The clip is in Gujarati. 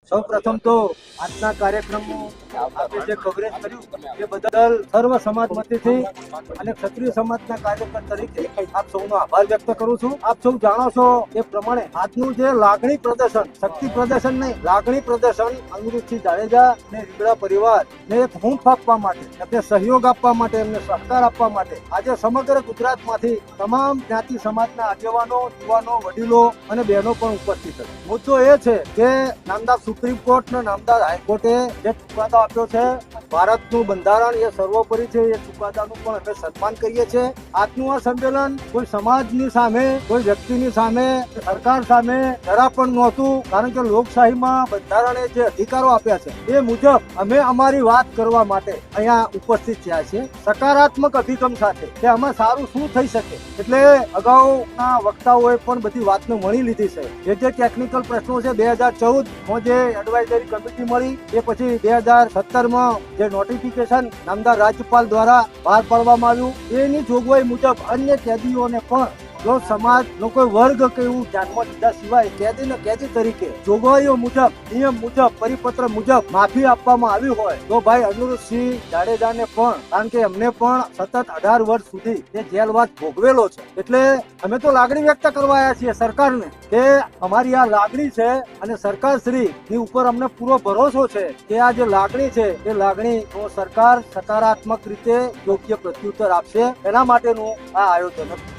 સૌ પ્રથમ તો આજના કાર્યક્રમનું આપણે જે કવરેજ કર્યું એ બદલ સર્વ સમાજ વતીથી અને ક્ષત્રિય સમાજના કાર્યકર તરીકે આપ સૌનો આભાર વ્યક્ત કરું છું। આપ સૌ જાણો છો એ પ્રમાણે આજનું જે લાગણી પ્રદર્શન, શક્તિ પ્રદર્શન નહીં, લાગણી પ્રદર્શન અનિરુદ્ધસિંહ જાડેજા અને રીંગણા પરિવાર ને એક હૂંફ આપવા માટે, એમને સહયોગ આપવા માટે, એમને સહકાર આપવા માટે આજે સમગ્ર ગુજરાતમાંથી તમામ જ્ઞાતિ સમાજના આગેવાનો, યુવાનો, વડીલો અને બહેનો પણ ઉપસ્થિત છે। મુદ્દો એ છે કે નામદાર સુપ્રીમ કોર્ટ અને નામદાર હાઈકોર્ટે જે ચુકાદો આપ્યો છે, ભારતનું બંધારણ એ સર્વોપરી છે, એ ચુકાદાનું પણ અમે સન્માન કરીએ છીએ। આજનું આ સંમેલન કોઈ સમાજની સામે, કોઈ વ્યક્તિની સામે, સરકાર સામે જરા પણ નહોતું, કારણ કે લોકશાહીમાં બંધારણે જે અધિકારો આપ્યા છે એ મુજબ અમે અમારી વાત કરવા માટે અહીંયા ઉપસ્થિત થયા છીએ સકારાત્મક અભિગમ સાથે કે આમાં સારું શું થઈ શકે। એટલે અગાઉના વક્તાઓએ પણ બધી વાતને મળી લીધી છે। જે ટેકનિકલ પ્રશ્નો છે 2014માં જે એડવાઇઝરી કમિટી મળી, એ પછી 2017માં જે નોટિફિકેશન નામદાર રાજ્યપાલ દ્વારા બહાર પાડવામાં આવ્યું, એની જોગવાઈ મુજબ અન્ય કેદીઓને પણ જો સમાજનો કોઈ વર્ગ કે એવું ધ્યાનમાં લીધા સિવાય કેદી તરીકે જોગવાઈઓ મુજબ, નિયમ મુજબ, પરિપત્ર મુજબ માફી આપવામાં આવી હોય તો ભાઈ અનિરુદ્ધસિંહ જાડેજાને પણ, કારણ કે એમને પણ સતત 18 વર્ષ સુધી એ જેલવાસ ભોગવેલો છે, એટલે અમે તો લાગણી વ્યક્ત કરવા આવ્યા છીએ સરકારને કે અમારી આ લાગણી છે અને સરકારશ્રી ની ઉપર અમને પૂરો ભરોસો છે કે આ જે લાગણી છે એ લાગણી સરકાર સકારાત્મક રીતે યોગ્ય પ્રત્યુત્તર આપશે। એના માટેનું આ આયોજન હતું।